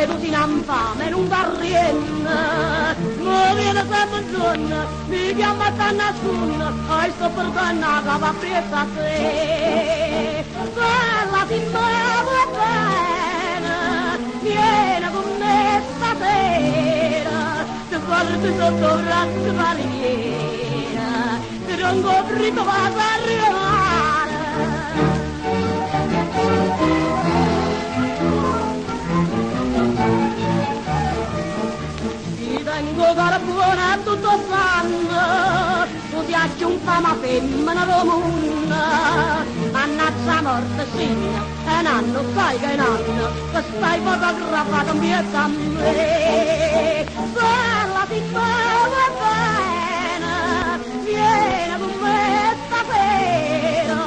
seduti in infame in un barriere, non viene sempre giorno, mi chiama a nessuno, e sto per donna che va presa a te. Bella ti muove bene, vieni con me stasera, ti guardi sotto un razzo barriera, ti rongo prima va a arrivare. Vengo cara buona tutto sanno, tu ti acci un fama femmina romuna, mannazza morte signa, e nanno sai che nanno, che stai fotografato in piazza a me. Bella ti muove bene, vieni con me stasera,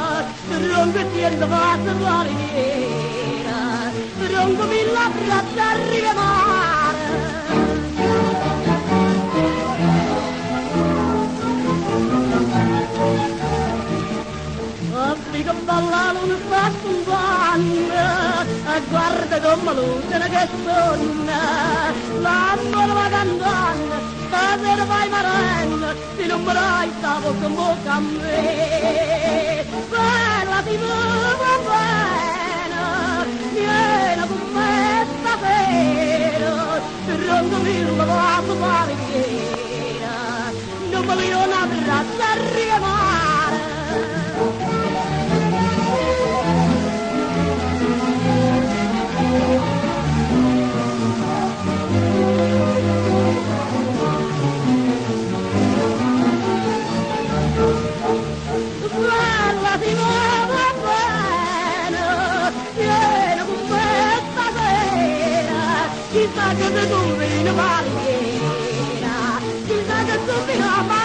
tronco tiendo faccia la riviera, tronco mi labbra da rivemare. Che ballano un fatto un panno, guarda come l'ultima che sonna, l'amore va cantando, stasera vai marendo, se non me l'hai stavo con bocca a me. Bella ti muove bene, vieni con me stasera, tronco mille vaso parigliera, non me li ho una braccia a riemare. Guarda ti muove bene, vieni con me stasera, chissà che tu vieni a barriera, chissà che tu vieni a barriera.